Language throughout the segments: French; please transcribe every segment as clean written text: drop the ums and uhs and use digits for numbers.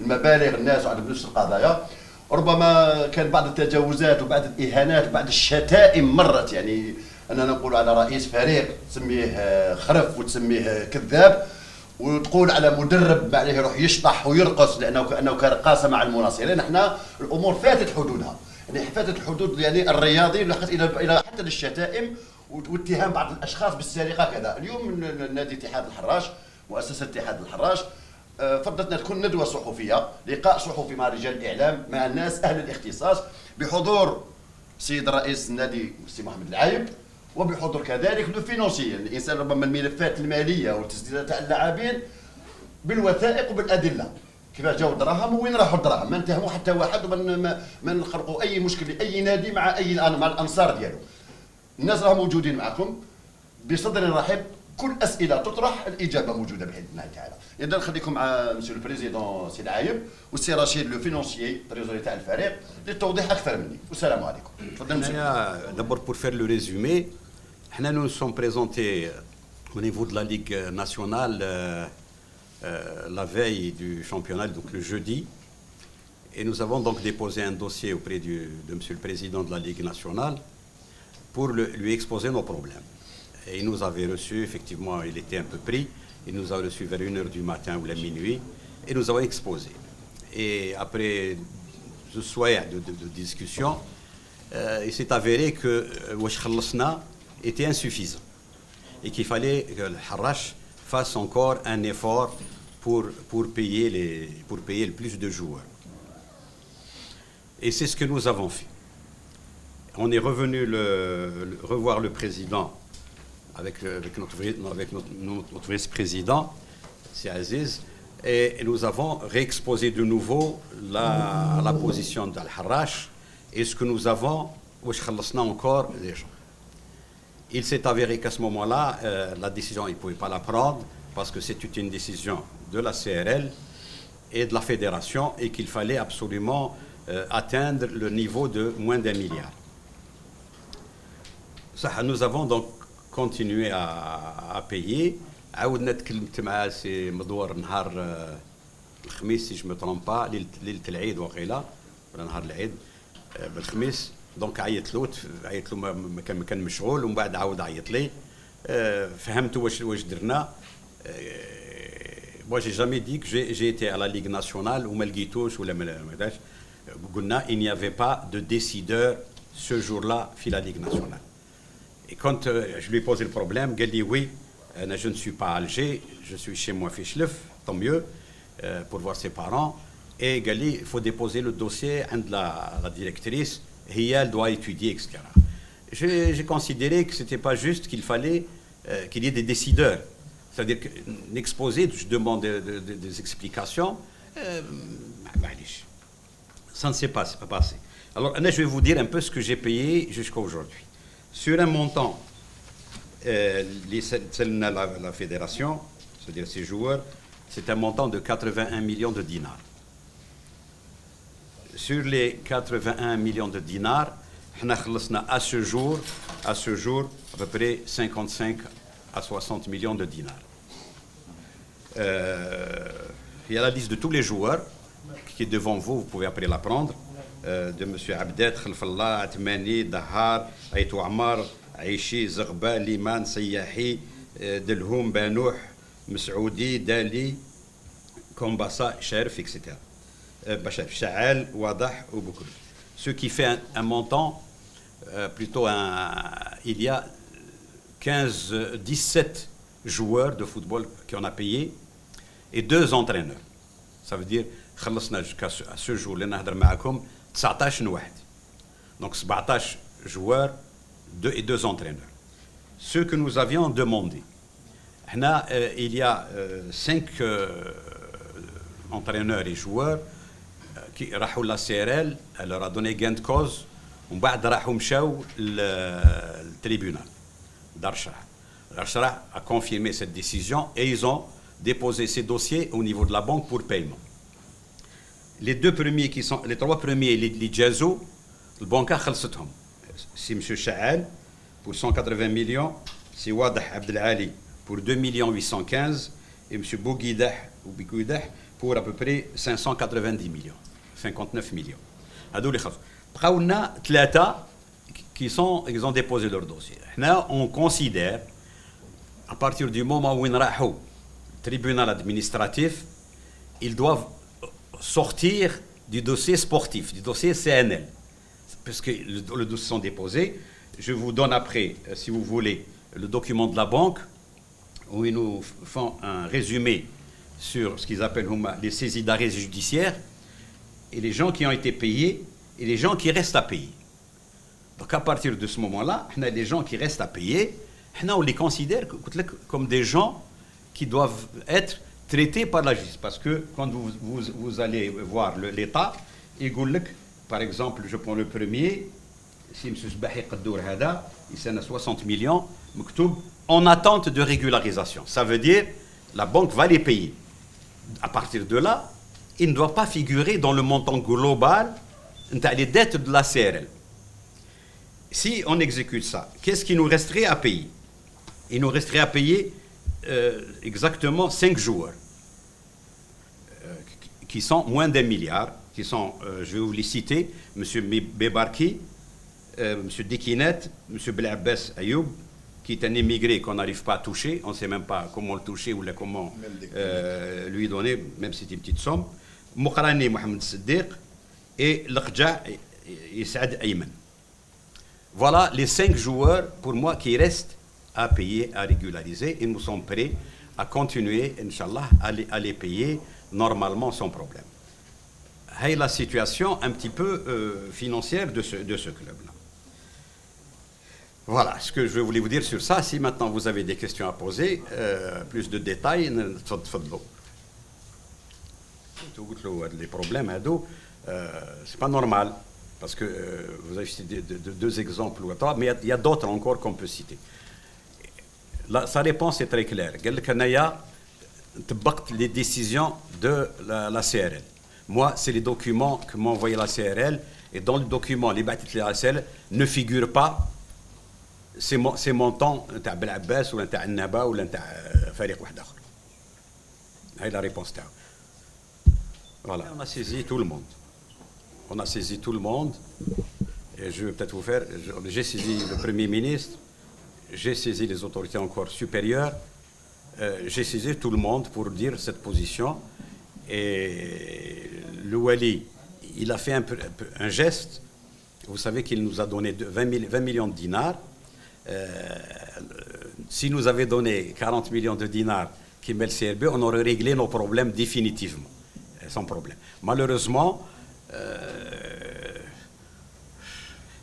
المبالغ الناس وعندهم نفس القضايا. ربما كان بعض التجاوزات وبعض الاهانات وبعض الشتائم مرت، يعني اننا نقول على رئيس فريق تسميه خرف وتسميه كذاب، وتقول على مدرب عليه يروح يشطح ويرقص كانه كان قاسه مع المناصرين. احنا الامور فاتت حدودها، يعني فاتت الحدود يعني الرياضي لحقت الى حتى للشتائم واتهام بعض الاشخاص بالسرقه كذا. اليوم نادي اتحاد الحراش، مؤسسه اتحاد الحراش، فضلت تكون ندوه صحفيه، لقاء صحفي مع رجال الاعلام مع الناس اهل الاختصاص، بحضور السيد رئيس النادي السي محمد العايب، وبحضور كذلك لو فينونسي، الانسان ربما الملفات الماليه والتسديدات تاع اللاعبين بالوثائق وبالادله، كيفاش جاوا الدراهم وين راحوا الدراهم، ما نتهموا حتى واحد وما نخلقوا اي مشكل لاي نادي مع مع الانصار ديالو. الناس راهم موجودين معكم بصدر رحب، كل اسئله تطرح الاجابه موجوده باذن الله تعالى. اذا نخليكم مع مسيو البريزيدون سي العايب والسي رشيد لو فينونسيي تريزوري تاع الفريق للتوضيح اكثر مني. والسلام عليكم. تفضل مسيو. D'abord pour faire le résumé, nous nous sommes présentés au niveau de la Ligue nationale la veille du championnat, donc le jeudi, et nous avons donc déposé un dossier auprès de Monsieur le Président de la Ligue nationale pour lui exposer nos problèmes. Et il nous avait reçus, effectivement, il était un peu pris, il nous a reçus vers 1h du matin ou la minuit, et nous avons exposé. Et après ce soir de discussion, il s'est avéré que Wash Khallasna était insuffisant et qu'il fallait que le Harash fasse encore un effort pour payer le plus de joueurs. Et c'est ce que nous avons fait. On est revenu revoir le président avec notre vice-président, c'est Aziz, et nous avons réexposé de nouveau la position d'Al-Harash et ce que nous avons encore des gens. Il s'est avéré qu'à ce moment-là, la décision, il ne pouvait pas la prendre parce que c'était une décision de la CRL et de la fédération et qu'il fallait absolument atteindre le niveau de moins d'1 milliard. Ça, nous avons donc continué à payer. عاودنا تكلمت مع سي مدور نهار الخميس si je me trompe pas ليله العيد وقيله ولا نهار العيد بالخميس. دونك عيط له ما كان مشغول ومن بعد عاود عيط لي فهمته واش درنا. Moi j'ai jamais dit que j'ai été à la Ligue nationale ou ما لقيتوش ولا ما داش. قلنا il n'y avait pas de décideur ce jour-là في la Ligue nationale. Et quand je lui ai posé le problème, il dit oui, je ne suis pas à Alger, je suis chez moi Fichlef, tant mieux, pour voir ses parents. Et il dit il faut déposer le dossier à la directrice, et elle doit étudier, etc. J'ai considéré que ce n'était pas juste qu'il fallait qu'il y ait des décideurs. C'est-à-dire qu'exposer, je demande des explications, ça ne s'est pas passé. Alors là, je vais vous dire un peu ce que j'ai payé jusqu'à aujourd'hui. Sur un montant, la fédération, c'est-à-dire ces joueurs, c'est un montant de 81 millions de dinars. Sur les 81 millions de dinars, on a à ce jour, à peu près 55 à 60 millions de dinars. Il y a la liste de tous les joueurs qui est devant vous, vous pouvez après la prendre. De M. Abdet, Khalfallah, Atmani, Dahar, Aïtou Amar, Aïchi, Zagba, Liman, Sayyahi, Delhoum, Banouh, Msaoudi, Dali, Kombassa, Sherif, etc. Bachar, Sha'al, Wadah ou Boukoul. Ce qui fait un montant, plutôt il y a 17 joueurs de football qu'on a payés et 2 entraîneurs. Ça veut dire, jusqu'à ce jour, les Nahdar Ma'akoum, 19 واحد. Donc 17 joueurs et 2 entraîneurs. Ce que nous avions demandé. Il y a 5 entraîneurs et joueurs qui راحوا la CRL, elle leur a donné gain de cause, ومن بعد راحوا مشاو للتريبيونال دار الشرح. دار الشرح a confirmé cette décision et ils ont déposé ces dossiers au niveau de la banque pour paiement. Les 3 premiers, les Djazo, le banque a khalsatهم. C'est M. Sha'al pour 180 millions, c'est Wadah Abdelali pour 2 815 et M. Bouguidah pour à peu près 590 millions, 59 millions. هذول اللي خلصوا. بقاو لنا ثلاثة ils ont déposé leur dossier. Là, on considère, à partir du moment où ils راحوا tribunal administratif, ils doivent sortir du dossier sportif, du dossier CNL. Parce que le dossier sont déposés. Je vous donne après, si vous voulez, le document de la banque, où ils nous font un résumé sur ce qu'ils appellent les saisies d'arrêt judiciaires, et les gens qui ont été payés, et les gens qui restent à payer. Donc à partir de ce moment-là, on a les gens qui restent à payer, on les considère comme des gens qui doivent être traités par la justice. Parce que quand vous allez voir l'État, il dit, par exemple, je prends le premier, si M. Sbahi Qaddour Hada, il a 60 millions, en attente de régularisation. Ça veut dire la banque va les payer. À partir de là, ils ne doivent pas figurer dans le montant global des dettes de la CRL. Si on exécute ça, qu'est-ce qui nous resterait à payer? Il nous resterait à payer exactement 5 joueurs qui sont moins d'1 milliard, qui sont, je vais vous les citer, M. Bebarki, M. Dekinet, M. Belabbès Ayoub, qui est un émigré qu'on n'arrive pas à toucher, on ne sait même pas comment le toucher ou comment lui donner, même si c'est une petite somme, Moukrani Mohamed Siddiq et L'Qja Saad Ayman. Voilà les 5 joueurs, pour moi, qui restent à payer, à régulariser, et nous sommes prêts à continuer, Inch'Allah, à les payer normalement sans problème. C'est la situation un petit peu financière de ce club-là. Voilà ce que je voulais vous dire sur ça. Si maintenant vous avez des questions à poser, plus de détails, les problèmes, c'est pas normal. Parce que vous avez cité 2 exemples ou 3, mais il y a d'autres encore qu'on peut citer. Sa réponse est très claire. Les décisions de la CRL. Moi, c'est les documents que m'a envoyé la CRL, et dans le document, les bâtiments de la CRL ne figurent pas ces montants de Belabbès ou de Naba ou de Fariq Wahd Akhar. C'est la réponse. Voilà. On a saisi tout le monde. On a saisi tout le monde, et je vais peut-être vous faire, j'ai saisi le Premier ministre, j'ai saisi les autorités encore supérieures, j'ai saisi tout le monde pour dire cette position, et le Wali, il a fait un geste, vous savez qu'il nous a donné 20 millions de dinars, s'il nous avait donné 40 millions de dinars qui met le CRB, on aurait réglé nos problèmes définitivement, sans problème. Malheureusement,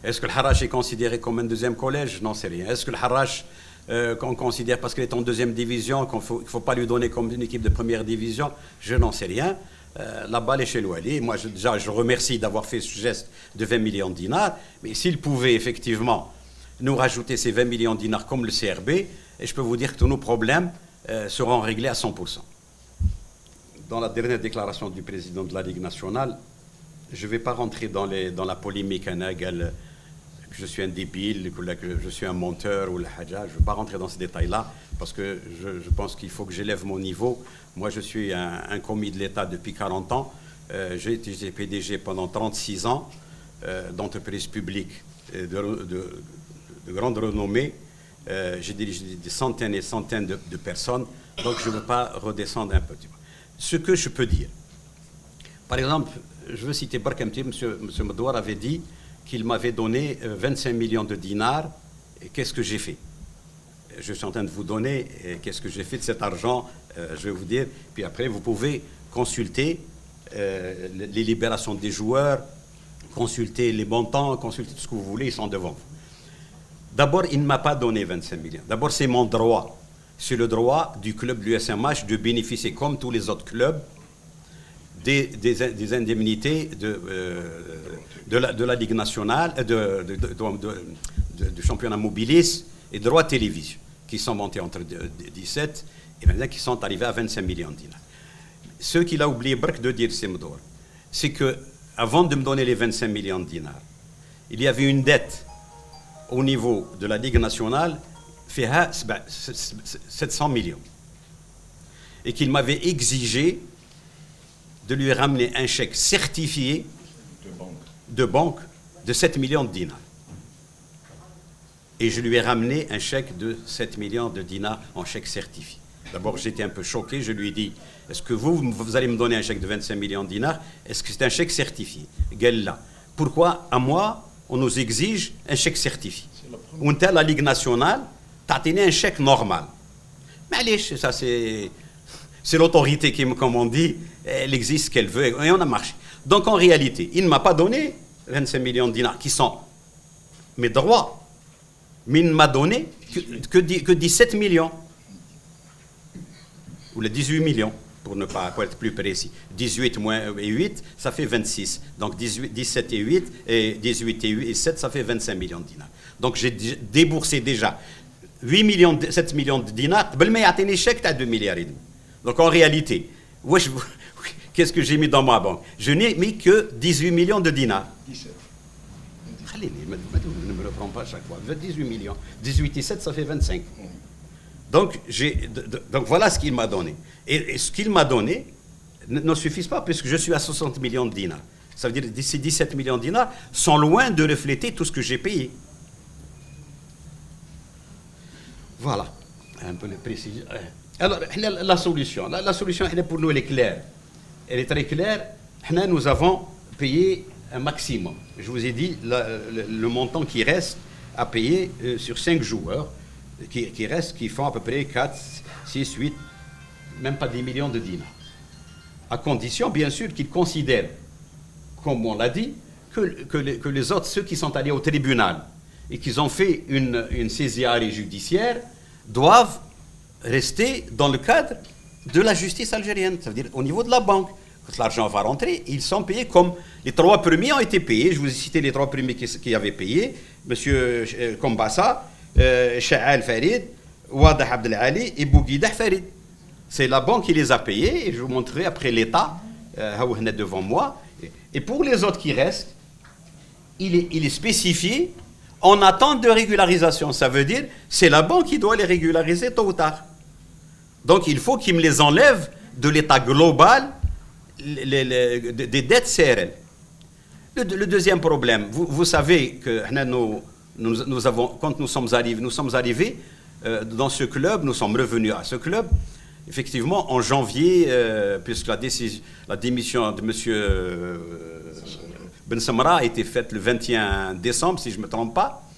est-ce que le Harrach est considéré comme un 2e collège? J'en sais rien. Est-ce que le Harrach, qu'on considère parce qu'il est en 2e division, qu'il ne faut pas lui donner comme une équipe de 1re division? Je n'en sais rien. La balle est chez l'Ouali. Moi, déjà, je remercie d'avoir fait ce geste de 20 millions de dinars. Mais s'il pouvait effectivement nous rajouter ces 20 millions de dinars comme le CRB, et je peux vous dire que tous nos problèmes seront réglés à 100%. Dans la dernière déclaration du président de la Ligue nationale, je ne vais pas rentrer dans la polémique, que je suis un débile, que je suis un menteur ou le haja. Je ne vais pas rentrer dans ces détails-là parce que je pense qu'il faut que j'élève mon niveau. Moi, je suis un commis de l'État depuis 40 ans. J'ai été PDG pendant 36 ans d'entreprises publiques de grande renommée. J'ai dirigé des centaines et centaines de personnes. Donc, je ne veux pas redescendre un petit peu. Ce que je peux dire, par exemple, je veux citer Barkamti, M. Medouar avait dit qu'il m'avait donné 25 millions de dinars. Et qu'est-ce que j'ai fait? Je suis en train de vous donner qu'est-ce que j'ai fait de cet argent, je vais vous dire. Puis après, vous pouvez consulter les libérations des joueurs, consulter les montants, consulter tout ce que vous voulez, ils sont devant vous. D'abord, il ne m'a pas donné 25 millions. D'abord, c'est mon droit. C'est le droit du club de l'USMH de bénéficier, comme tous les autres clubs, des indemnités de la Ligue nationale, du championnat mobilis et de droits de télévision, qui sont montés entre 17 et maintenant qui sont arrivés à 25 millions de dinars. Ce qu'il a oublié de dire, c'est qu'avant de me donner les 25 millions de dinars, il y avait une dette au niveau de la Ligue nationale, fait 700 millions. Et qu'il m'avait exigé de lui ramener un chèque certifié de banque de 7 millions de dinars. Et je lui ai ramené un chèque de 7 millions de dinars en chèque certifié. D'abord, j'étais un peu choqué. Je lui ai dit, est-ce que vous allez me donner un chèque de 25 millions de dinars? Est-ce que c'est un chèque certifié? Galla. Pourquoi, à moi, on nous exige un chèque certifié? Ou la Ligue nationale, t'as tenu un chèque normal. Mais allez, ça c'est l'autorité qui, comme on dit, elle existe ce qu'elle veut, et on a marché. Donc en réalité, il ne m'a pas donné 25 millions de dinars, qui sont mes droits, mais il ne m'a donné que 17 millions. Ou les 18 millions, pour être plus précis. 18 moins 8, ça fait 26. Donc 17 et 8, et 18 et 7, ça fait 25 millions de dinars. Donc j'ai déboursé déjà 7 millions de dinars, mais il a tenu chèque à 2 milliards et demi. Donc en réalité, qu'est-ce que j'ai mis dans ma banque? Je n'ai mis que 18 millions de dinars. 17. Allez, ne me le prends pas à chaque fois. 18 millions. 18 et 7, ça fait 25. Donc voilà ce qu'il m'a donné. Et ce qu'il m'a donné ne suffit pas, puisque je suis à 60 millions de dinars. Ça veut dire que ces 17 millions de dinars sont loin de refléter tout ce que j'ai payé. Voilà, un peu de précision. Alors, la solution, elle est pour nous, elle est claire. Elle est très claire. Nous avons payé un maximum. Je vous ai dit le montant qui reste à payer sur 5 joueurs, qui font à peu près 4, 6, 8, même pas 10 millions de dinars. À condition, bien sûr, qu'ils considèrent, comme on l'a dit, que les autres, ceux qui sont allés au tribunal et qui ont fait une saisie arrêt judiciaire, doivent rester dans le cadre de la justice algérienne. Ça veut dire au niveau de la banque. Quand l'argent va rentrer, ils sont payés comme les 3 premiers ont été payés. Je vous ai cité les 3 premiers qui avaient payé. Monsieur Kombassa, Sha'al Farid, Wadah Abdelali et Bouguidah Farid. C'est la banque qui les a payés et je vous montrerai après l'État, devant moi. Et pour les autres qui restent, il est spécifié en attente de régularisation. Ça veut dire c'est la banque qui doit les régulariser tôt ou tard. Donc il faut qu'ils me les enlèvent de l'état global des dettes CRL. Le deuxième problème, vous savez que nous avons, quand nous sommes arrivés dans ce club, nous sommes revenus à ce club, effectivement en janvier, puisque la démission de M. Ben Samra a été faite le 21 décembre, si je ne me trompe pas.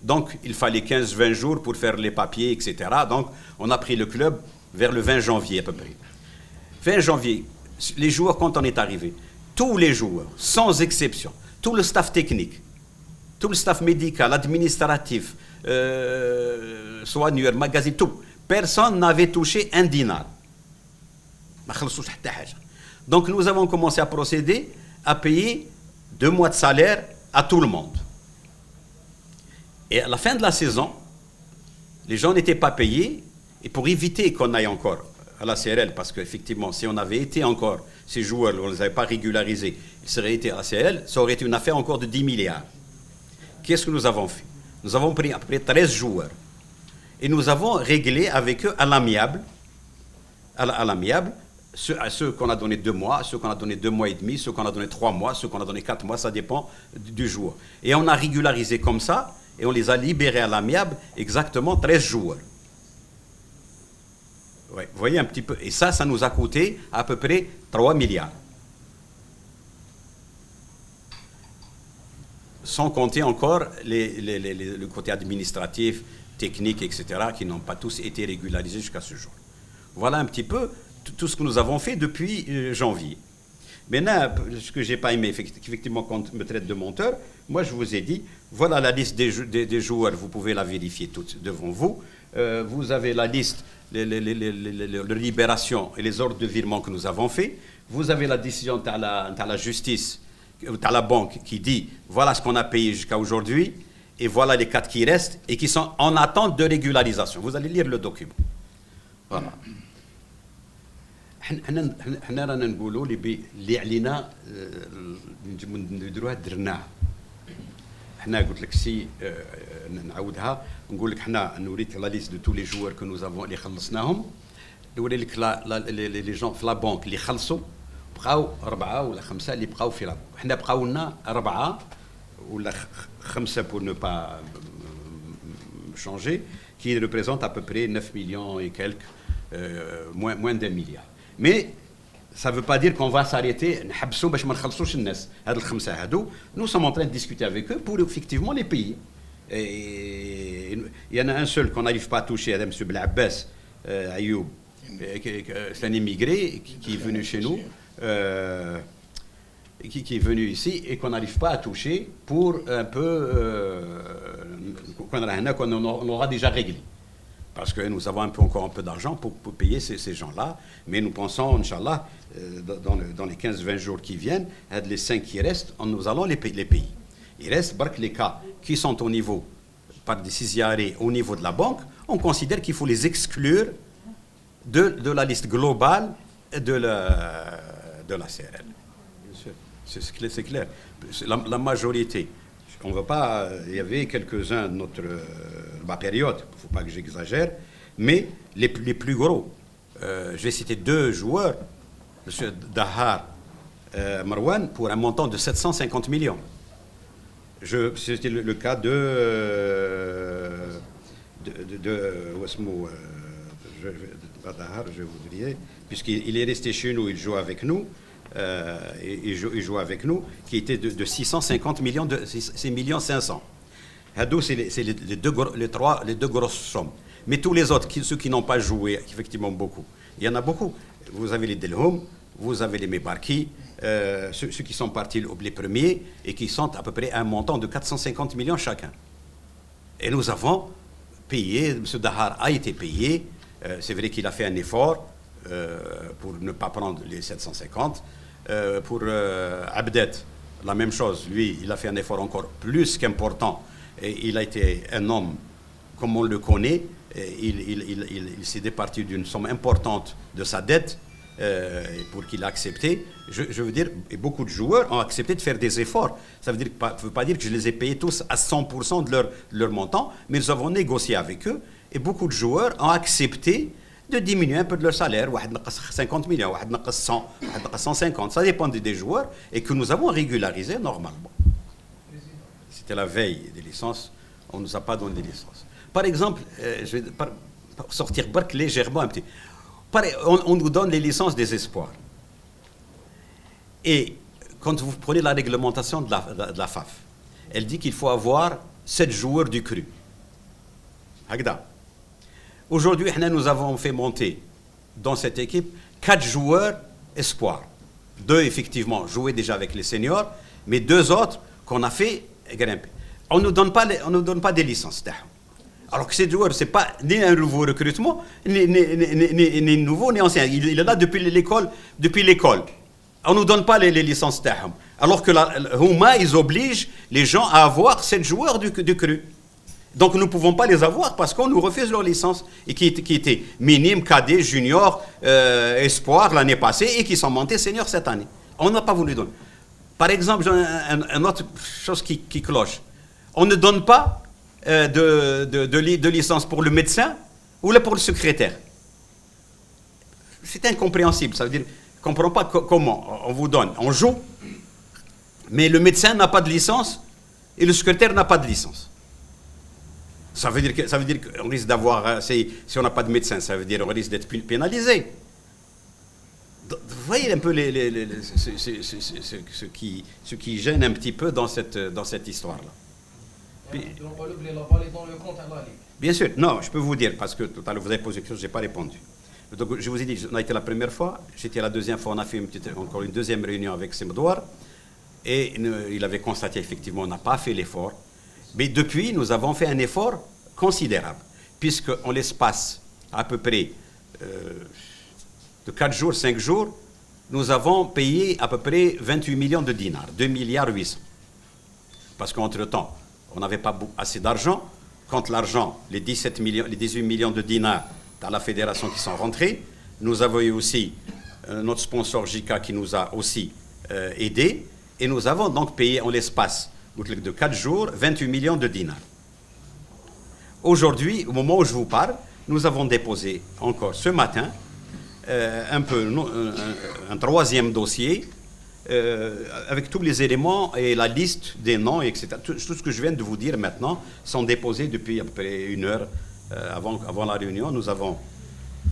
Donc, il fallait 15-20 jours pour faire les papiers, etc. Donc, on a pris le club vers le 20 janvier à peu près. 20 janvier, les joueurs, quand on est arrivé, tous les joueurs, sans exception, tout le staff technique, tout le staff médical, administratif, soigneur, magazine, tout, personne n'avait touché un dinar. Donc, nous avons commencé à procéder à payer 2 mois de salaire à tout le monde. Et à la fin de la saison, les gens n'étaient pas payés. Et pour éviter qu'on aille encore à la CRL, parce qu'effectivement, si on avait été encore, ces joueurs, on ne les avait pas régularisés, ils seraient été à la CRL, ça aurait été une affaire encore de 10 milliards. Qu'est-ce que nous avons fait? Nous avons pris à peu près 13 joueurs. Et nous avons réglé avec eux à l'amiable, ceux qu'on a donné 2 mois, ceux qu'on a donné 2 mois et demi, ceux qu'on a donné 3 mois, ceux qu'on a donné 4 mois, ça dépend du joueur. Et on a régularisé comme ça, et on les a libérés à l'amiable, exactement 13 joueurs. Ouais, vous voyez un petit peu. Et ça nous a coûté à peu près 3 milliards. Sans compter encore le côté administratif, technique, etc., qui n'ont pas tous été régularisés jusqu'à ce jour. Voilà un petit peu tout ce que nous avons fait depuis janvier. Maintenant, ce que je n'ai pas aimé, effectivement, quand on me traite de menteur, moi je vous ai dit, voilà la liste des joueurs, vous pouvez la vérifier toute devant vous. Vous avez la liste, les libérations et les ordres de virement que nous avons fait. Vous avez la décision de la justice, de la banque qui dit, voilà ce qu'on a payé jusqu'à aujourd'hui, et voilà les 4 qui restent et qui sont en attente de régularisation. Vous allez lire le document. Voilà. حنا رانا نقولوا اللي علينا نديروها درناه. حنا قلت لك سي نعاودها نقول لك حنا نوريك لا ليست دو تو لي جوار كو نو افون اللي خلصناهم، نوري لك لي جون في لا بانك اللي خلصوا بقاو 4 ولا 5 اللي بقاو في لابوك. حنا بقاو لنا 4 ولا 5 pour ne pas changer, qui représente à peu près 9 millions et quelques, moins d'un milliard. Mais ça ne veut pas dire qu'on va s'arrêter. Nous sommes en train de discuter avec eux pour effectivement les payer. Et il y en a un seul qu'on n'arrive pas à toucher, M. Blabbès Ayoub, c'est un immigré qui est venu chez nous, qui est venu ici et qu'on n'arrive pas à toucher pour un peu qu'on aura déjà réglé. Parce que nous avons encore un peu d'argent pour payer ces gens-là. Mais nous pensons, Inch'Allah, dans les 15-20 jours qui viennent, les 5 qui restent, nous allons les payer. Il reste les cas qui sont au niveau, par des sixiarés, au niveau de la banque, on considère qu'il faut les exclure de la liste globale de la CRL. C'est clair. La majorité, on ne veut pas. Il y avait quelques-uns de notre période, il ne faut pas que j'exagère, mais les plus gros. Je vais citer 2 joueurs, M. Dahar Marwan, pour un montant de 750 millions. C'était le cas de Dahar, je vous dirais, puisqu'il est resté chez nous, il joue avec nous. Il joue avec nous, qui était de 650 millions, 6 millions 500. C'est les deux grosses sommes. Mais tous les autres, ceux qui n'ont pas joué, effectivement beaucoup, il y en a beaucoup. Vous avez les Delhoum, vous avez les Mebarki, ceux qui sont partis les premiers et qui sont à peu près à un montant de 450 millions chacun. Et nous avons payé, M. Dahar a été payé, c'est vrai qu'il a fait un effort pour ne pas prendre les 750. Pour Abdet, la même chose. Lui, il a fait un effort encore plus qu'important. Et il a été un homme, comme on le connaît. Il s'est départi d'une somme importante de sa dette pour qu'il ait accepté. Je veux dire, et beaucoup de joueurs ont accepté de faire des efforts. Ça ne veut pas dire que je les ai payés tous à 100% de leur montant, mais nous avons négocié avec eux. Et beaucoup de joueurs ont accepté de diminuer un peu de leur salaire, 50 millions, 100, 150, ça dépend des joueurs, et que nous avons régularisé normalement. C'était la veille des licences, on ne nous a pas donné des licences. Par exemple, je vais sortir légèrement un petit. On nous donne les licences des espoirs. Et quand vous prenez la réglementation de la FAF, elle dit qu'il faut avoir 7 joueurs du cru. Hagda. Aujourd'hui, nous avons fait monter dans cette équipe 4 joueurs espoirs. 2, effectivement, jouaient déjà avec les seniors, mais 2 autres qu'on a fait grimper. On ne nous donne pas des licences. Alors que ces joueurs, ce n'est pas ni un nouveau recrutement, ni nouveau, ni ancien. Il est là depuis l'école. On ne nous donne pas les licences. Alors que la Houma, ils obligent les gens à avoir 7 joueurs du cru. Donc nous ne pouvons pas les avoir parce qu'on nous refuse leur licence, et qui étaient minimes, cadets, juniors, espoirs l'année passée et qui sont montés seniors cette année. On n'a pas voulu donner. Par exemple, une autre chose qui cloche. On ne donne pas de licence pour le médecin ou pour le secrétaire. C'est incompréhensible. Ça veut dire qu'on ne comprend pas comment on vous donne. On joue, mais le médecin n'a pas de licence et le secrétaire n'a pas de licence. Ça veut dire qu'on risque d'avoir, si on n'a pas de médecin, ça veut dire qu'on risque d'être pénalisé. Vous voyez un peu ce qui gêne un petit peu dans cette histoire-là. Bien sûr, non, je peux vous dire, parce que tout à l'heure vous avez posé quelque chose, je n'ai pas répondu. Donc, je vous ai dit, on a été la première fois, j'étais la deuxième fois, on a fait encore une deuxième réunion avec Semdouar, et il avait constaté effectivement, on n'a pas fait l'effort. Mais depuis, nous avons fait un effort considérable, puisqu'en l'espace à peu près de 4 jours, 5 jours, nous avons payé à peu près 28 millions de dinars, 2 milliards 800. Parce qu'entre-temps, on n'avait pas assez d'argent. Quand l'argent, les 18 millions de dinars dans la fédération qui sont rentrés, nous avons eu aussi notre sponsor JICA qui nous a aussi aidés, et nous avons donc payé en l'espace de 4 jours, 28 millions de dinars. Aujourd'hui, au moment où je vous parle, nous avons déposé encore ce matin un troisième dossier avec tous les éléments et la liste des noms, etc. Tout ce que je viens de vous dire maintenant sont déposés depuis à peu près 1 heure avant la réunion. Nous avons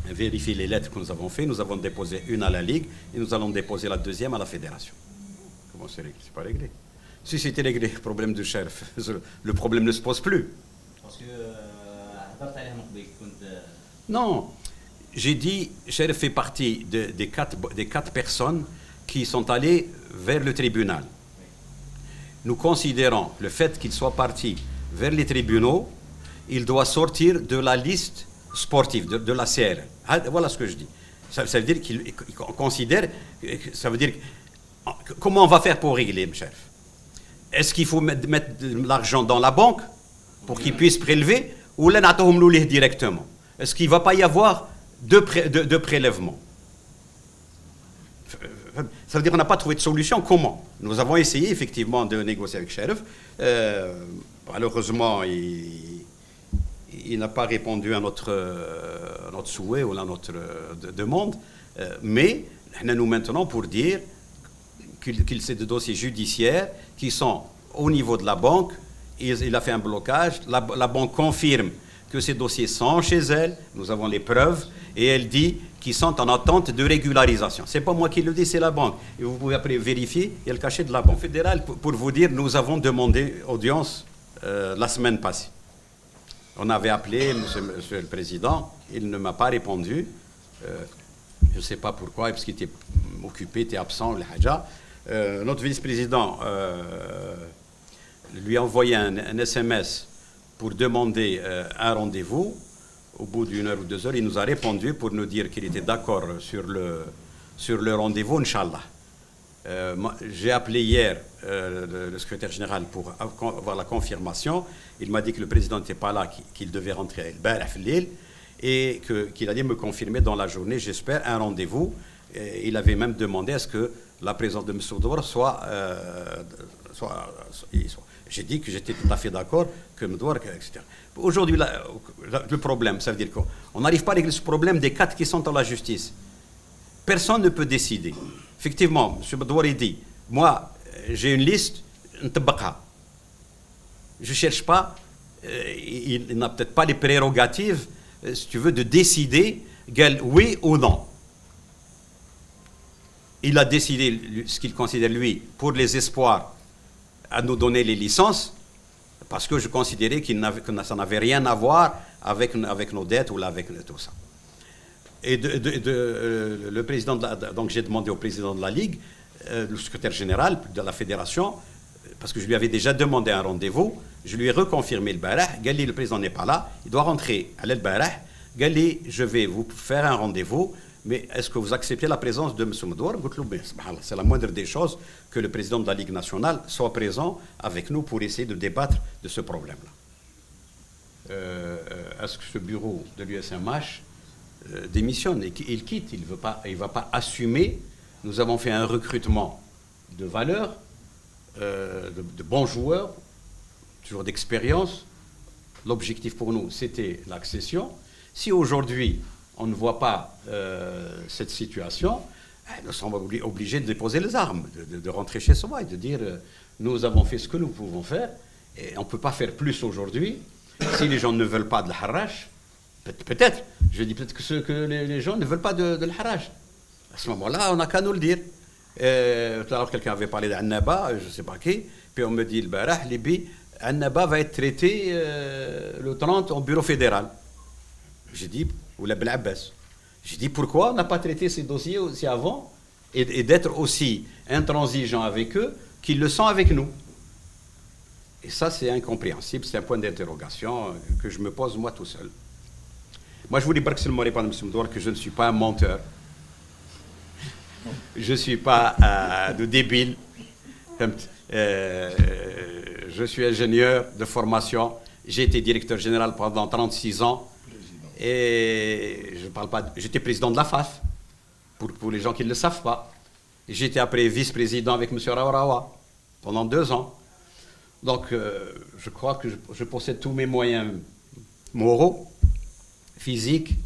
vérifié les lettres que nous avons faites. Nous avons déposé une à la Ligue et nous allons déposer la deuxième à la Fédération. Comment c'est réglé? C'est pas réglé. Si c'était réglé, problème de chef, le problème ne se pose plus. Parce que non, j'ai dit, Cherif fait partie des quatre personnes qui sont allées vers le tribunal. Nous considérons le fait qu'il soit parti vers les tribunaux, il doit sortir de la liste sportive, de la CRL. Voilà ce que je dis. Ça veut dire qu'il considère, ça veut dire, comment on va faire pour régler, Cherif? Est-ce qu'il faut mettre de l'argent dans la banque pour qu'ils puissent prélever ou là directement? Est-ce qu'il ne va pas y avoir de prélèvements? Ça veut dire qu'on n'a pas trouvé de solution. Comment? Nous avons essayé effectivement de négocier avec Cherif. Malheureusement, il n'a pas répondu à notre souhait ou à notre demande. Mais nous maintenant pour dire qu'il c'est des dossiers judiciaires qui sont au niveau de la banque. Il a fait un blocage. La banque confirme que ces dossiers sont chez elle. Nous avons les preuves. Et elle dit qu'ils sont en attente de régularisation. Ce n'est pas moi qui le dis, c'est la banque. Et vous pouvez après vérifier, il y a le cachet de la Banque fédérale. Pour vous dire, nous avons demandé audience la semaine passée. On avait appelé monsieur le Président. Il ne m'a pas répondu. Je ne sais pas pourquoi, parce qu'il était occupé, était absent. Notre vice-président lui a envoyé un SMS pour demander un rendez-vous. Au bout d'1 heure ou 2 heures, il nous a répondu pour nous dire qu'il était d'accord sur le rendez-vous, Inch'Allah. J'ai appelé hier le secrétaire général pour avoir la confirmation. Il m'a dit que le président n'était pas là, qu'il devait rentrer et qu'il allait me confirmer dans la journée, j'espère, un rendez-vous. Il avait même demandé à ce que la présence de M. Mdouar soit. J'ai dit que j'étais tout à fait d'accord, que Mdouar, etc. Aujourd'hui, le problème, ça veut dire qu'on n'arrive pas à régler ce problème des 4 qui sont dans la justice. Personne ne peut décider. Effectivement, M. Mdouar dit, moi, j'ai une liste, je ne cherche pas, il n'a peut-être pas les prérogatives, si tu veux, de décider oui ou non. Il a décidé ce qu'il considère, lui, pour les espoirs, à nous donner les licences, parce que je considérais que ça n'avait rien à voir avec nos dettes ou avec tout ça. Et le président, donc j'ai demandé au président de la Ligue, le secrétaire général de la fédération, parce que je lui avais déjà demandé un rendez-vous, je lui ai reconfirmé le barah, Gali, le président n'est pas là, il doit rentrer à l'El Barah, Gali, je vais vous faire un rendez-vous, mais est-ce que vous acceptez la présence de M. Mdouar? C'est la moindre des choses que le président de la Ligue nationale soit présent avec nous pour essayer de débattre de ce problème-là. Est-ce que ce bureau de l'USMH démissionne et il quitte? Il ne va pas assumer. Nous avons fait un recrutement de valeur, de bons joueurs, toujours d'expérience. L'objectif pour nous, c'était l'accession. Si aujourd'hui, on ne voit pas cette situation, nous sommes obligés de déposer les armes, de rentrer chez soi et de dire nous avons fait ce que nous pouvons faire et on ne peut pas faire plus aujourd'hui. Si les gens ne veulent pas de l'harrach, peut-être, je dis peut-être que les gens ne veulent pas de l'harrach. À ce moment-là, on n'a qu'à nous le dire. Tout à l'heure, quelqu'un avait parlé d'Annaba, je ne sais pas qui, puis on me dit le barah, Libye, Annaba va être traité le 30 au bureau fédéral. J'ai dit, ou la Blabbas. J'ai dit pourquoi on n'a pas traité ces dossiers aussi avant et d'être aussi intransigeant avec eux qu'ils le sont avec nous. Et ça, c'est incompréhensible, c'est un point d'interrogation que je me pose moi tout seul. Moi, je voulais pas seulement répondre à M. Mdouar que je ne suis pas un menteur. Je ne suis pas de débile. Je suis ingénieur de formation. J'ai été directeur général pendant 36 ans. Et je parle pas. J'étais président de la FAF, pour les gens qui ne le savent pas. J'étais après vice-président avec M. Raourawa pendant 2 ans. Donc, je crois que je possède tous mes moyens moraux, physiques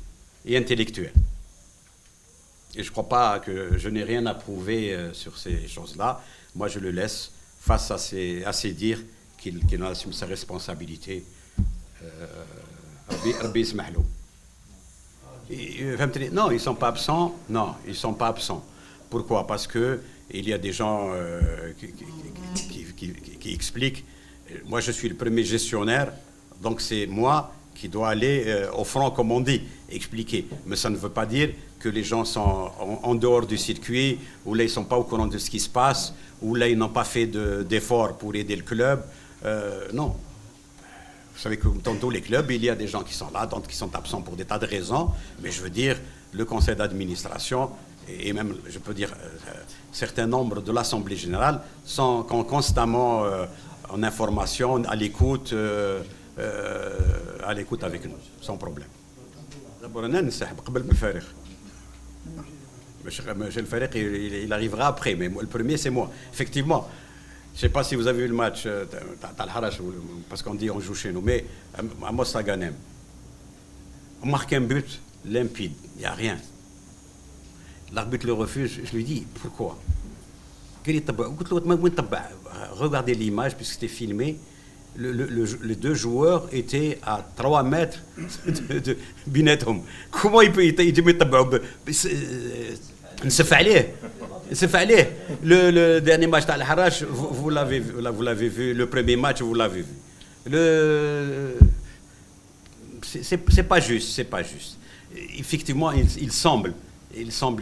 et intellectuels. Et je ne crois pas que je n'ai rien à prouver sur ces choses-là. Moi, je le laisse face à ces dires qu'il assume sa responsabilité. Rabbi yasmah lahu. Non, ils ne sont pas absents. Non, ils ne sont pas absents. Pourquoi? Parce qu'il y a des gens qui expliquent. Moi, je suis le premier gestionnaire, donc c'est moi qui dois aller au front, comme on dit, expliquer. Mais ça ne veut pas dire que les gens sont en dehors du circuit, ou là, ils ne sont pas au courant de ce qui se passe, ou là, ils n'ont pas fait d'efforts pour aider le club. Non. Vous savez que dans tous les clubs, il y a des gens qui sont là, d'autres qui sont absents pour des tas de raisons. Mais je veux dire, le conseil d'administration, et même, je peux dire, certains nombres de l'Assemblée générale sont constamment en information, à l'écoute avec nous, sans problème. D'abord, il arrivera après, mais le premier, c'est moi. Effectivement, je ne sais pas si vous avez vu le match parce qu'on dit on joue chez nous, mais à Mostar Ghanem, on marque un but limpide, il n'y a rien. L'arbitre le refuse, je lui dis pourquoi? Regardez l'image, puisque c'était filmé. Les deux joueurs étaient à 3 mètres de Binetom. Comment il peut le dernier match de Al-Harrach, vous l'avez vu, le premier match, vous l'avez vu. C'est pas juste, c'est pas juste. Effectivement, il semble,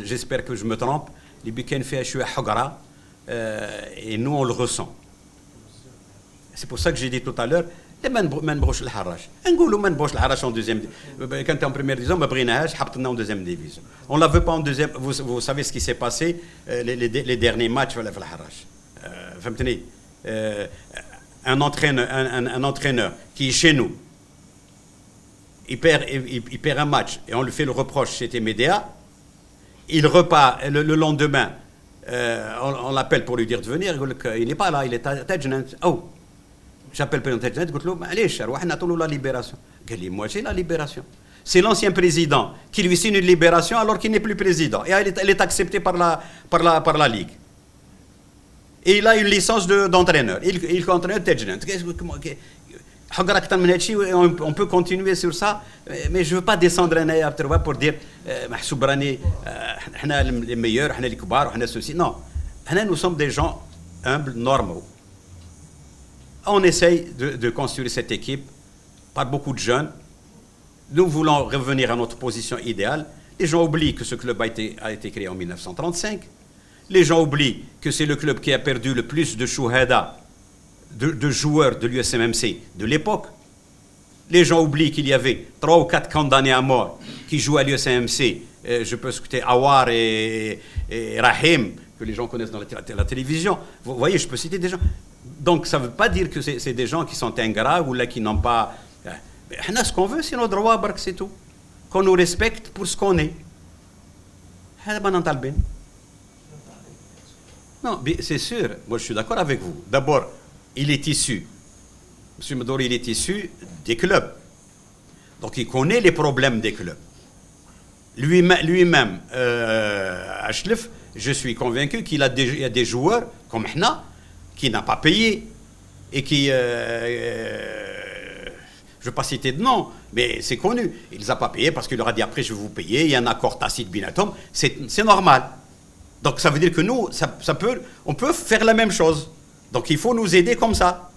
j'espère que je me trompe, les Biken fait Hogara, et nous on le ressent. C'est pour ça que j'ai dit tout à l'heure, en deuxième. Quand tu es en première division, en deuxième division. On ne la veut pas en deuxième. Vous savez ce qui s'est passé les derniers matchs à Al-Harrach. Un entraîneur qui est chez nous, il perd un match et on lui fait le reproche chez Média. Il repart le lendemain. On l'appelle pour lui dire de venir. Il n'est pas là, il est à Tajnant. Oh! J'appelle le président, je dis la libération. Il dit, moi j'ai la libération. C'est l'ancien président qui lui signe une libération alors qu'il n'est plus président. Et elle est acceptée par la Ligue. Et il a une licence d'entraîneur. Il entraîne Tajnant. On peut continuer sur ça, mais je ne veux pas descendre pour dire les meilleurs, les kbar, ceci. Non, nous sommes des gens humbles, normaux. On essaye de construire cette équipe par beaucoup de jeunes. Nous voulons revenir à notre position idéale. Les gens oublient que ce club a été créé en 1935. Les gens oublient que c'est le club qui a perdu le plus de chouhada, de joueurs de l'USMMC de l'époque. Les gens oublient qu'il y avait 3 ou 4 condamnés à mort qui jouaient à l'USMMC. Je peux citer Awar et Rahim, que les gens connaissent dans la télévision. Vous voyez, je peux citer des gens. Donc, ça ne veut pas dire que c'est des gens qui sont ingrats ou là qui n'ont pas... Ce qu'on veut, c'est nos droits, c'est tout. Qu'on nous respecte pour ce qu'on est. Non, c'est sûr. Moi, je suis d'accord avec vous. D'abord, il est issu. M. Medouri, il est issu des clubs. Donc, il connaît les problèmes des clubs. Lui-même, Achlef, je suis convaincu qu'il y a des joueurs comme Hna, qui n'a pas payé et qui, je ne veux pas citer de nom, mais c'est connu. Il les a pas payé parce qu'il leur a dit après je vais vous payer, il y a un accord tacite binatom, c'est normal. Donc ça veut dire que nous, on peut faire la même chose. Donc il faut nous aider comme ça.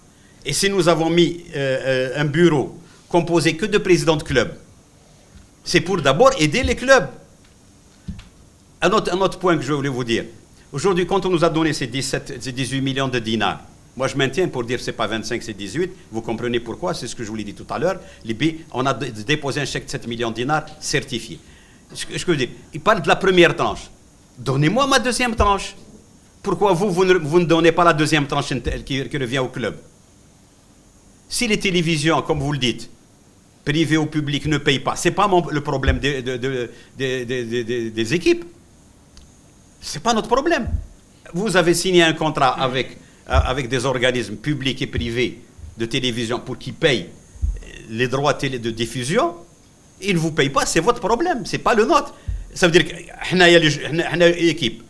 Et si nous avons mis un bureau composé que de présidents de clubs, c'est pour d'abord aider les clubs. Un autre point que je voulais vous dire. Aujourd'hui, quand on nous a donné ces 18 millions de dinars, moi je maintiens pour dire que ce n'est pas 25, c'est 18. Vous comprenez pourquoi, c'est ce que je vous l'ai dit tout à l'heure. On a déposé un chèque de 7 millions de dinars certifié. Ce que je veux dire, il parle de la première tranche. Donnez-moi ma deuxième tranche. Pourquoi vous ne donnez pas la deuxième tranche qui revient au club? Si les télévisions, comme vous le dites, privées ou publiques, ne payent pas, ce n'est pas le problème des équipes. Ce n'est pas notre problème. Vous avez signé un contrat avec des organismes publics et privés de télévision pour qu'ils payent les droits de diffusion. Ils ne vous payent pas, c'est votre problème, ce n'est pas le nôtre. Ça veut dire que l'équipe,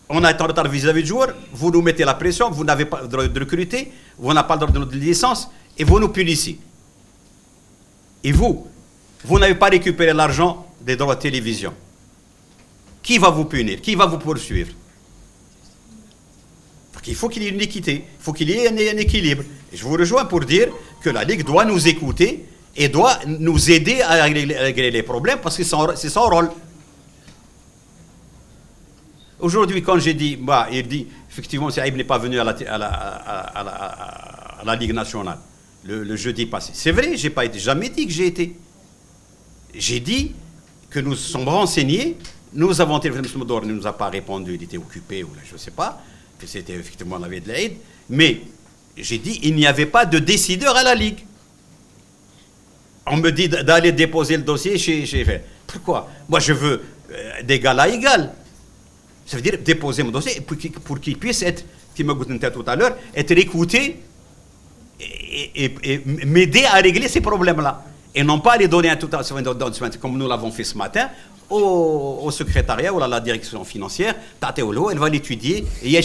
on est en retard vis-à-vis du joueur, vous nous mettez la pression, vous n'avez pas le droit de recruter, vous n'avez pas le droit de notre licence, et vous nous punissez. Et vous n'avez pas récupéré l'argent des droits de télévision. Qui va vous punir? Qui va vous poursuivre? Il faut qu'il y ait une équité, il faut qu'il y ait un équilibre. Et je vous rejoins pour dire que la Ligue doit nous écouter et doit nous aider à régler les problèmes parce que c'est son rôle. Aujourd'hui, quand j'ai dit, il dit, effectivement, Saïb n'est pas venu à la Ligue nationale le jeudi passé. C'est vrai, je n'ai jamais dit que j'ai été. J'ai dit que nous sommes renseignés, nous avons téléphoné, M. Moudor ne nous a pas répondu, il était occupé, ou je ne sais pas, que c'était effectivement la veille de l'Aïd, mais j'ai dit, il n'y avait pas de décideur à la Ligue. On me dit d'aller déposer le dossier chez... Pourquoi? Moi, je veux d'égal à égal. Ça veut dire déposer mon dossier pour qu'il puisse être, qui me goûte tout à l'heure, être écouté et m'aider à régler ces problèmes-là. Et non pas les donner à tout à l'heure, comme nous l'avons fait ce matin, au secrétariat ou à la direction financière. Elle va l'étudier. Et il y a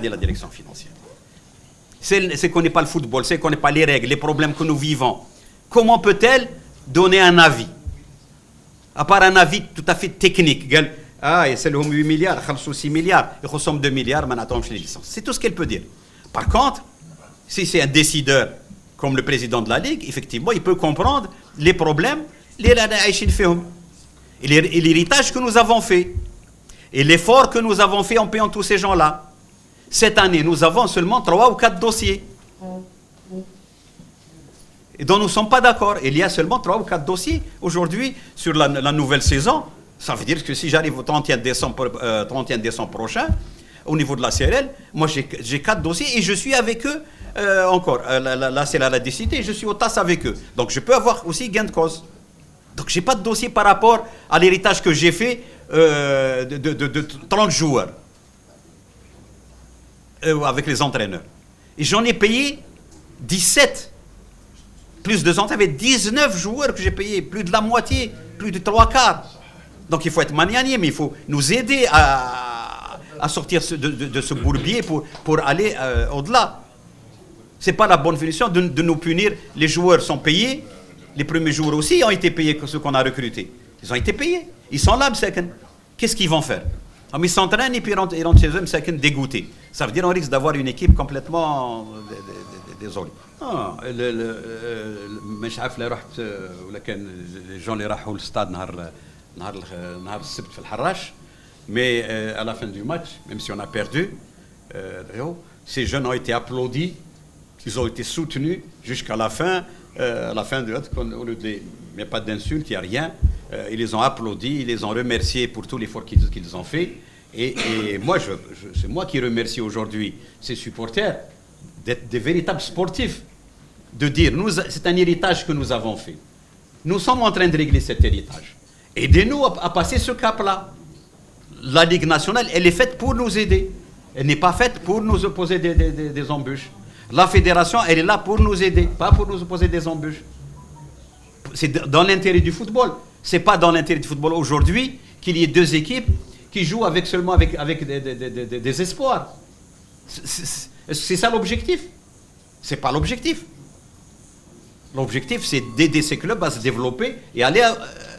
la direction financière. C'est qu'on n'est pas le football, c'est qu'on n'est pas les règles, les problèmes que nous vivons. Comment peut-elle donner un avis? À part un avis tout à fait technique. C'est le 8 milliards, 6 milliards, il ressemble 2 milliards, mais attends, les licences. C'est tout ce qu'elle peut dire. Par contre, si c'est un décideur comme le président de la Ligue, effectivement, il peut comprendre les problèmes, et l'héritage que nous avons fait, et l'effort que nous avons fait en payant tous ces gens-là. Cette année, nous avons seulement 3 ou 4 dossiers. Et dont nous ne sommes pas d'accord. Il y a seulement 3 ou 4 dossiers aujourd'hui sur la nouvelle saison. Ça veut dire que si j'arrive au 31 décembre prochain, au niveau de la CRL, moi j'ai 4 dossiers et je suis avec eux encore. La CRL a décidé et je suis au TAS avec eux. Donc je peux avoir aussi gain de cause. Donc je n'ai pas de dossier par rapport à l'héritage que j'ai fait de 30 joueurs avec les entraîneurs. Et j'en ai payé 17. Plus de 200, il y avait 19 joueurs que j'ai payés, plus de la moitié, plus de 3/4. Donc il faut être magnanime, il faut nous aider à sortir de ce bourbier pour aller au-delà. Ce n'est pas la bonne solution de nous punir. Les joueurs sont payés, les premiers joueurs aussi ont été payés que ceux qu'on a recrutés. Ils ont été payés, ils sont là, qu'est-ce qu'ils vont faire? Ils s'entraînent et puis ils rentrent chez eux, dégoûtés. Ça veut dire qu'on risque d'avoir une équipe complètement désolée. مش عارف لا رحت ولا كان les gens اللي راحوا للستاد نهار السبت في الحراش mais à la fin du match même si on a perdu ces jeunes ont été applaudis, ils ont été soutenus jusqu'à la fin du match. Il n'y a pas d'insulte, il n'y a rien. Ils les ont applaudis, ils les ont remerciés pour tout l'effort qu'ils ont fait et moi c'est moi qui remercie aujourd'hui ces supporters d'être des véritables sportifs, de dire, c'est un héritage que nous avons fait. Nous sommes en train de régler cet héritage. Aidez-nous à passer ce cap-là. La Ligue nationale, elle est faite pour nous aider. Elle n'est pas faite pour nous opposer des embûches. La fédération, elle est là pour nous aider, pas pour nous opposer des embûches. C'est dans l'intérêt du football. Ce n'est pas dans l'intérêt du football aujourd'hui qu'il y ait 2 équipes qui jouent seulement avec des espoirs. C'est ça l'objectif? C'est pas l'objectif. L'objectif, c'est d'aider ces clubs à se développer et aller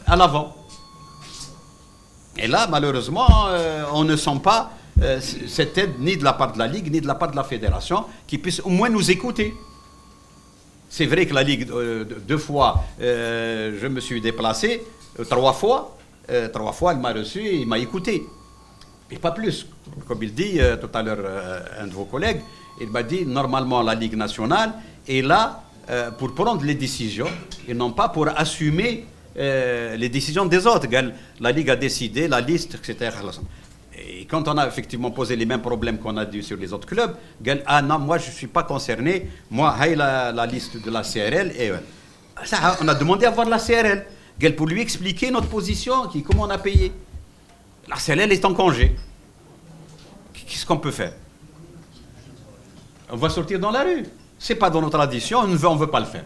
à l'avant. Et là, malheureusement, on ne sent pas cette aide ni de la part de la Ligue, ni de la part de la Fédération, qui puisse au moins nous écouter. C'est vrai que la Ligue, 2 fois, je me suis déplacé, 3 fois. 3 fois, elle m'a reçu et il m'a écouté. Et pas plus. Comme il dit tout à l'heure, un de vos collègues, il m'a dit, normalement, la Ligue nationale est là pour prendre les décisions et non pas pour assumer les décisions des autres. La Ligue a décidé, la liste, etc. Et quand on a effectivement posé les mêmes problèmes qu'on a dit sur les autres clubs, ah non, moi je ne suis pas concerné, moi, j'ai la liste de la CRL. Et ça, on a demandé à voir la CRL pour lui expliquer notre position, comment on a payé. La CRL est en congé. Qu'est-ce qu'on peut faire? On va sortir dans la rue. Ce n'est pas dans notre tradition, on ne veut pas le faire.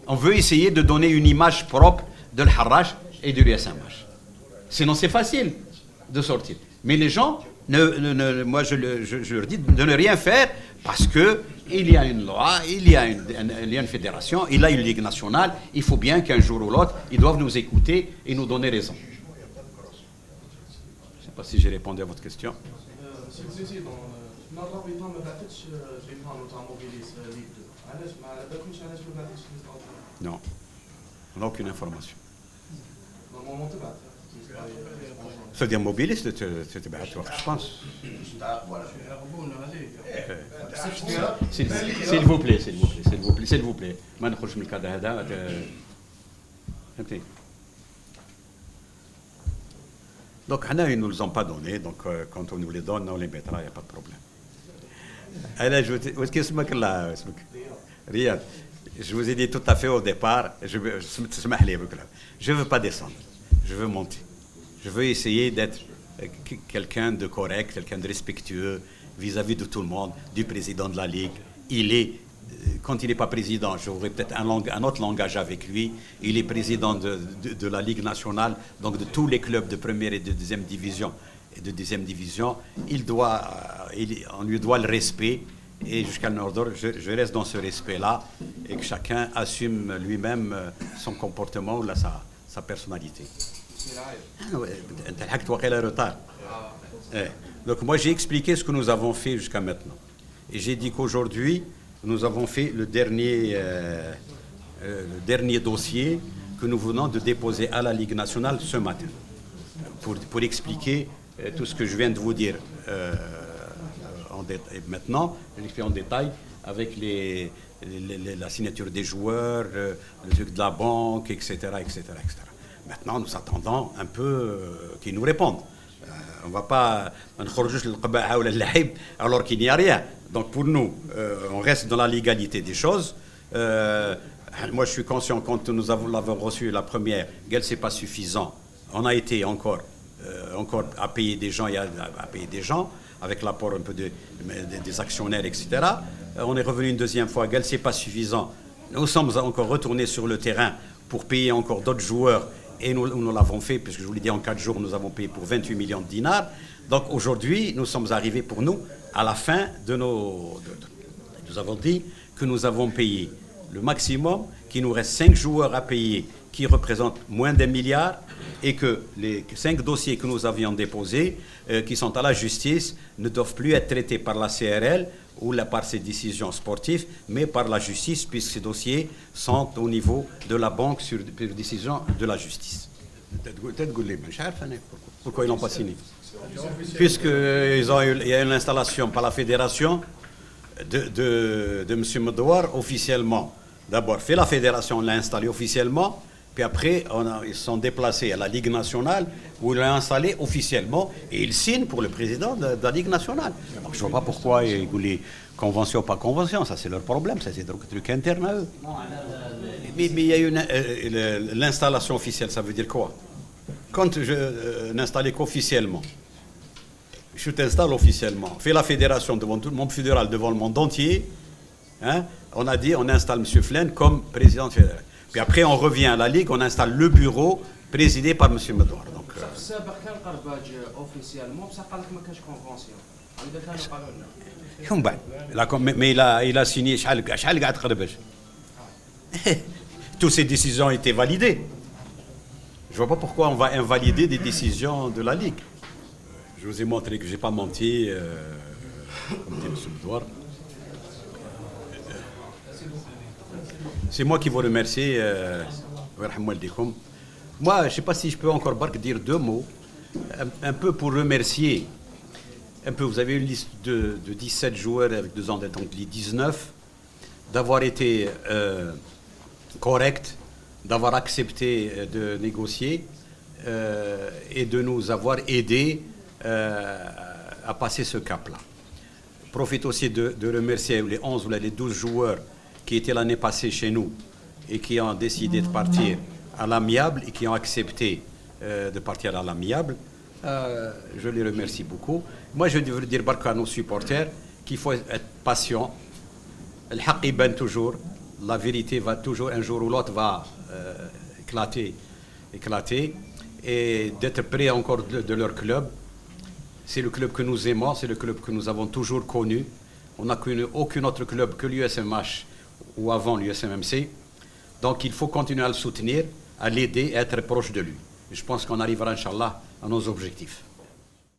On veut essayer de donner une image propre de l'Harrach et du l'USMH. Sinon, c'est facile de sortir. Mais les gens, moi, je leur dis de ne rien faire parce qu'il y a une loi, il y a une fédération, il y a une ligue nationale. Il faut bien qu'un jour ou l'autre, ils doivent nous écouter et nous donner raison. Je ne sais pas si j'ai répondu à votre question. Non, on n'a aucune information. C'est-à-dire mobiliste, je pense. S'il vous plaît, s'il vous plaît, s'il vous plaît, s'il vous plaît. Donc, ils ne nous les ont pas donnés, donc quand on nous les donne, on les mettra, il n'y a pas de problème. Riyad, je vous ai dit tout à fait au départ, je ne veux pas descendre, je veux monter. Je veux essayer d'être quelqu'un de correct, quelqu'un de respectueux vis-à-vis de tout le monde, du président de la Ligue. Quand il n'est pas président, j'aurai peut-être un autre langage avec lui. Il est président de la Ligue nationale, donc de tous les clubs de première et de deuxième division. On lui doit le respect. Et jusqu'à l'ordre, je reste dans ce respect-là et que chacun assume lui-même son comportement ou sa personnalité. Donc moi j'ai expliqué ce que nous avons fait jusqu'à maintenant. Et j'ai dit qu'aujourd'hui, nous avons fait le dernier dossier que nous venons de déposer à la Ligue nationale ce matin. Pour expliquer tout ce que je viens de vous dire maintenant, je l'explique en détail avec la signature des joueurs, le truc de la banque, etc., etc., etc. Maintenant, nous attendons un peu qu'ils nous répondent. On ne va pas alors qu'il n'y a rien. Donc pour nous, on reste dans la légalité des choses. Moi, je suis conscient, quand nous l'avons reçu la première, ce n'est pas suffisant. On a été encore à payer des gens, avec l'apport un peu des actionnaires, etc. On est revenu une deuxième fois, ce n'est pas suffisant. Nous sommes encore retournés sur le terrain pour payer encore d'autres joueurs. Et nous l'avons fait, puisque je vous l'ai dit, en 4 jours, nous avons payé pour 28 millions de dinars. Donc aujourd'hui, nous sommes arrivés pour nous à la fin de nous avons dit que nous avons payé le maximum, qu'il nous reste 5 joueurs à payer qui représentent moins d'1 milliard et que les 5 dossiers que nous avions déposés, qui sont à la justice, ne doivent plus être traités par la CRL ou par ses décisions sportives, mais par la justice, puisque ces dossiers sont au niveau de la banque sur décision de la justice. Pourquoi ils n'ont pas signé? Puisqu'il y a une installation par la fédération de M. Medouar officiellement. D'abord, la fédération l'a installé officiellement, puis après, ils sont déplacés à la Ligue nationale, où il l'a installé officiellement, et il signe pour le président de la Ligue nationale. Donc, je ne vois pas pourquoi ils voulaient convention ou pas convention, ça c'est leur problème, ça c'est un truc interne à eux. Mais il y a l'installation officielle, ça veut dire quoi? Quand je n'installe qu'officiellement, je t'installe officiellement, fais la fédération devant tout le monde fédéral, devant le monde entier, hein, on a dit on installe M. Flynn comme président fédéral. Puis après, on revient à la Ligue, on installe le bureau présidé par M. Medouar. Donc, mais il a signé. Toutes ces décisions étaient validées. Je ne vois pas pourquoi on va invalider des décisions de la Ligue. Je vous ai montré que je n'ai pas menti, comme dit M. Medouar. C'est moi qui vous remercie. Moi, je ne sais pas si je peux encore dire 2 mots, un peu pour remercier. Vous avez une liste de 17 joueurs avec 2 ans d'être, donc les 19, d'avoir été corrects, d'avoir accepté de négocier et de nous avoir aidés à passer ce cap-là. Je profite aussi de remercier les 11 ou les 12 joueurs qui étaient l'année passée chez nous et qui ont décidé de partir à l'amiable et qui ont accepté de partir à l'amiable. Je les remercie beaucoup. Moi, je veux dire à nos supporters qu'il faut être patient. Le haqq ben toujours. La vérité va toujours, un jour ou l'autre, va éclater. et d'être près encore de leur club. C'est le club que nous aimons, c'est le club que nous avons toujours connu. On n'a connu aucun autre club que l'USMH ou avant l'USMMC. Donc il faut continuer à le soutenir, à l'aider, à être proche de lui. Et je pense qu'on arrivera, Inch'Allah, à nos objectifs.